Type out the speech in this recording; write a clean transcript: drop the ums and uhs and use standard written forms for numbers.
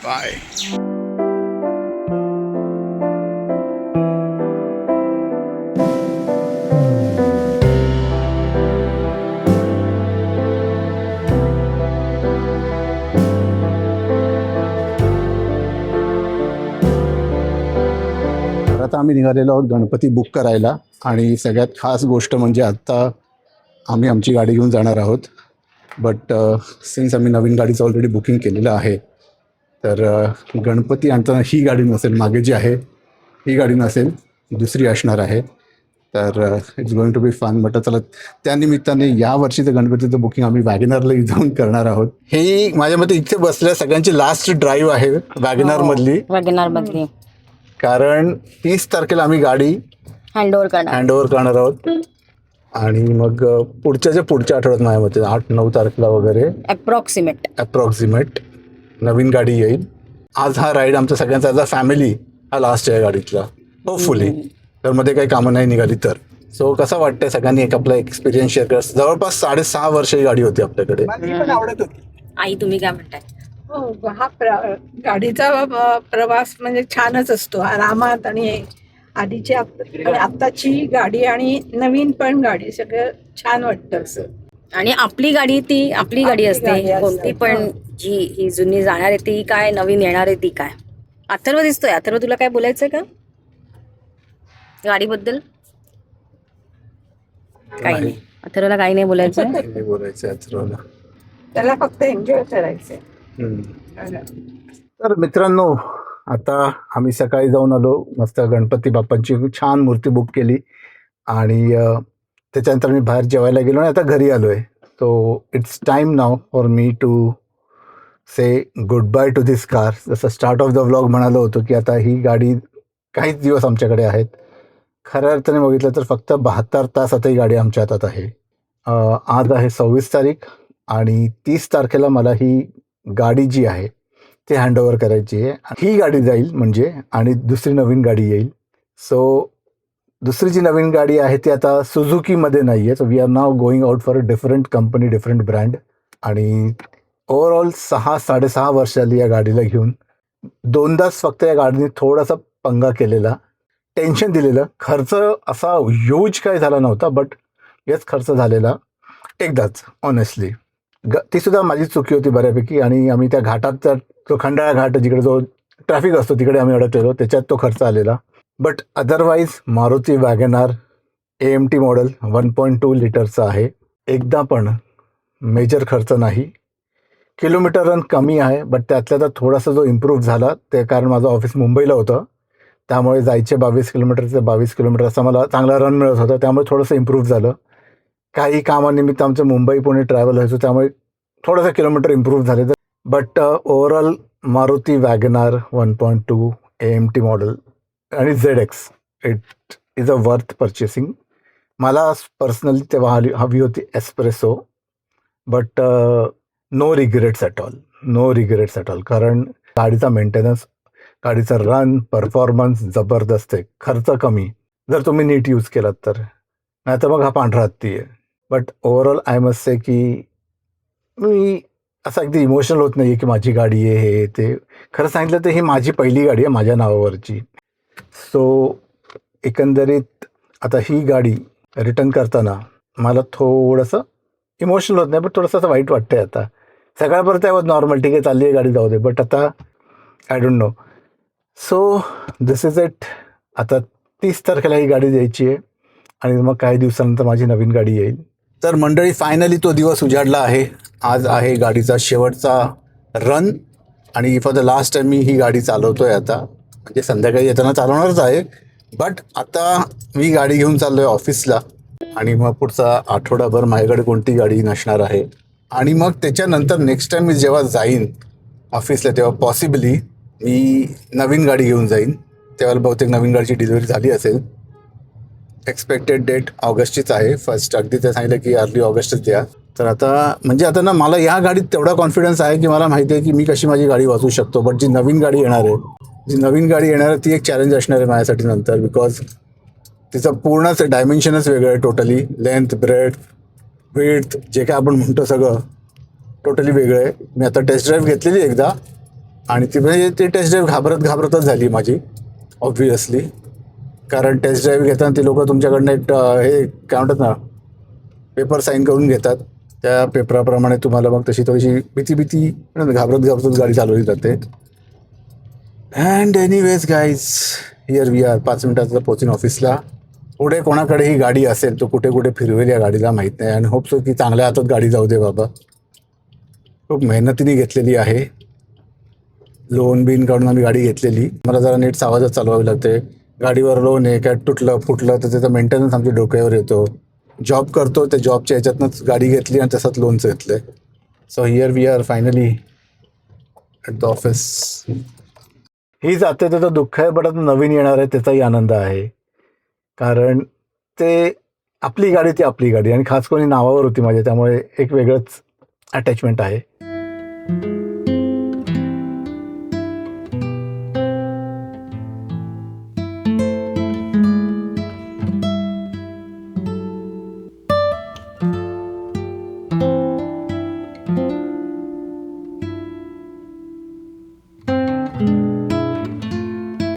Bye. आता आम्ही निघालेलो आहोत गणपती बुक करायला. आणि सगळ्यात खास गोष्ट म्हणजे आत्ता आम्ही आमची गाडी घेऊन जाणार आहोत. बट सिन्स आम्ही नवीन गाडीचं ऑलरेडी बुकिंग केलेलं आहे, तर गणपती आणताना ही गाडी नसेल, मागे जी आहे ही गाडी नसेल, दुसरी असणार आहे. तर it's going to be fun. But चला, त्यानिमित्ताने यावर्षीचं गणपतीचं बुकिंग आम्ही वॅगनरला जाऊन करणार आहोत. हे माझ्या मते इथे बसल्या सगळ्यांची लास्ट ड्राईव्ह आहे वॅगनरमधली. वॅगनारमधली कारण 30 तारखेला आम्ही गाडी हँडओव्हर करणार आहोत. आणि मग पुढच्या आठवड्यात माझ्या मते 8-9 तारखेला वगैरे अप्रॉक्सिमेट नवीन गाडी येईल. आज हा राईड आमचा सगळ्यांचा ॲज अ फॅमिली हा लास्ट आहे गाडीतला, होपफुली. तर मध्ये काही कामं नाही निघाली तर. सो कसं वाटतंय सगळ्यांनी एक आपला एक्सपिरियन्स शेअर कर. जवळपास 6.5 वर्ष ही गाडी होती आपल्याकडे. आवडत होती. आई तुम्ही काय म्हणताय? हा गाडीचा प्रवास म्हणजे छानच असतो, आरामात. आणि आधीची आणि आत्ताची गाडी आणि नवीन पण गाडी सगळं छान वाटतं असं. आणि आपली गाडी ती आपली गाडी असते कोणती पण. जी ही जुनी जाणार आहे ती काय, नवीन येणार आहे ती काय. अथर्व दिसतोय. अथर्व, तुला काय बोलायचंय का गाडीबद्दल? काही नाही. अथर्वला काही नाही बोलायचं. त्याला फक्त एन्जॉय करायचंय. तर मित्रांनो, आता आम्ही सकाळी जाऊन आलो, मस्त गणपती बाप्पांची छान मूर्ती बुक केली. आणि त्याच्यानंतर मी बाहेर जेवायला गेलो आणि आता घरी आलो आहे. So it's time now for me to say good bye to this car. जसं स्टार्ट ऑफ द व्लॉग म्हणालो होतो की आता ही गाडी काहीच दिवस आमच्याकडे आहेत. खऱ्या अर्थाने बघितलं तर फक्त 72 तास आता ही गाडी आमच्या हातात आहे. आज आहे 26 तारीख आणि 30 तारखेला मला ही गाडी जी आहे ती हँडओव्हर करायची आहे. ही गाडी जाईल म्हणजे, आणि दुसरी नवीन गाडी येईल. सो दुसरी जी नवीन गाडी आहे ती आता सुझुकीमध्ये नाही आहे. So we are now going out for a different company, different brand. आणि ओव्हरऑल 6-6.5 वर्ष आली या गाडीला घेऊन. 2दाच फक्त या गाडीने थोडासा पंगा केलेला, टेन्शन दिलेलं. खर्च असा ह्यूज काही झाला नव्हता, बट येस खर्च झालेला एकदाच ऑनेस्टली. ती सुद्धा माझी चुकी होती बऱ्यापैकी. आणि आम्ही त्या घाटात, तो खंडाळा घाट जिकडे जो ट्रॅफिक असतो तिकडे आम्ही अडकलेलो, त्याच्यात तो खर्च आलेला. But otherwise Maruti WagonR AMT model 1.2 लिटरचं आहे. एकदा पण मेजर खर्च नाही. किलोमीटर रन कमी आहे, बट त्यातल्या तर थोडासा जो इम्प्रूव्ह झाला ते कारण माझं ऑफिस मुंबईला होतं, त्यामुळे जायचे 22 किलोमीटरचे 22 किलोमीटर असा मला चांगला रन मिळत होता. त्यामुळे थोडंसं इम्प्रूव्ह झालं. काही कामानिमित्त आमचं मुंबई पुणे ट्रॅव्हल व्हायचं, त्यामुळे थोडंसं किलोमीटर इम्प्रूव्ह झाले. But overall Maruti WagonR 1.2 AMT model आणि ZX it is a worth purchasing. मला पर्सनली तेव्हा हवी होती Espresso, but no regrets at all. कारण गाडीचा मेंटेनन्स, गाडीचा रन, परफॉर्मन्स जबरदस्त आहे. खर्च कमी जर तुम्ही नीट यूज केलात तर, नाही तर मग हा पांढरा हत्ती आहे. But overall I must say की मी असं अगदी इमोशनल होत नाही आहे की माझी गाडी आहे हे ते. खरं सांगितलं तर ही माझी पहिली गाडी आहे माझ्या नावावरची. सो एकंदरीत आता ही गाडी रिटर्न करताना मला थोडंसं इमोशनल होत नाही, बट थोडंसं असं वाईट वाटतं आहे. आता सकाळपर्यंत त्यावर नॉर्मल ठीक आहे, चालली आहे गाडी, जाऊ दे. बट आता I don't know. So this is it. आता 30 तारखेला ही गाडी द्यायची आहे आणि मग काही दिवसानंतर माझी नवीन गाडी येईल. तर मंडळी, फायनली तो दिवस उजाडला आहे. आज आहे गाडीचा शेवटचा रन आणि फॉर द लास्ट टाइम मी ही गाडी चालवतोय आता. म्हणजे संध्याकाळी येताना चालवणारच आहे, बट आता मी गाडी घेऊन चाललो आहे ऑफिसला. आणि मग पुढचा आठवडाभर माझ्याकडे कोणती गाडी नसणार आहे. आणि मग त्याच्यानंतर नेक्स्ट टाइम मी जेव्हा जाईन ऑफिसला तेव्हा पॉसिबली मी नवीन गाडी घेऊन जाईन. तेव्हा बहुतेक नवीन गाडीची डिलिव्हरी झाली असेल. एक्सपेक्टेड डेट ऑगस्टचीच आहे. फर्स्ट अगदी ते सांगितलं की अर्ली ऑगस्टच द्या. तर आता म्हणजे आता ना मला या गाडीत तेवढा कॉन्फिडन्स आहे की मला माहिती आहे की मी कशी माझी गाडी वाचवू शकतो. बट जी नवीन गाडी येणार आहे ती एक चॅलेंज असणार आहे माझ्यासाठी नंतर. बिकॉज तिचं पूर्णच डायमेन्शनच वेगळं आहे. टोटली लेंथ, ब्रेथ, विड्थ जे काय आपण म्हणतो सगळं टोटली वेगळं आहे. मी आता टेस्ट ड्राईव्ह घेतलेली एकदा, आणि ती म्हणजे ती टेस्ट ड्राईव्ह घाबरतच झाली माझी ऑब्व्हियसली. कारण टेस्ट ड्राईव्ह घेताना ती लोक तुमच्याकडनं एक हे काय म्हणतात ना, पेपर साईन करून घेतात. त्या पेपराप्रमाणे तुम्हाला मग तशी थोडीशी भीती घाबरतच गाडी चालवली जाते. And anyways guys, here we are. 5 मिनिटाचं पोहोचीन ऑफिसला. पुढे कोणाकडे ही गाडी असेल तो कुठे कुठे फिरवेल या गाडीला माहीत नाही. आणि होप सो की चांगल्या हातात गाडी जाऊ दे बाबा. खूप मेहनतीने घेतलेली आहे, लोन बिन काढून आम्ही गाडी घेतलेली. मला जरा नीट सावधच चालवावी लागते. गाडीवर लोन आहे, काय तुटलं फुटलं तर त्याचा मेंटेनन्स आमच्या डोक्यावर येतो. जॉब करतो, त्या जॉबच्या ह्याच्यातनंच गाडी घेतली आणि तसंच लोनचं घेतलं. So here we are finally at the office. ही जाते त्याचं दुःख आहे, बट आता नवीन येणार आहे त्याचाही आनंद आहे. कारण ते आपली गाडी, ती आपली गाडी आणि खास करून नावावर होती माझ्या, त्यामुळे एक वेगळंच अटॅचमेंट आहे.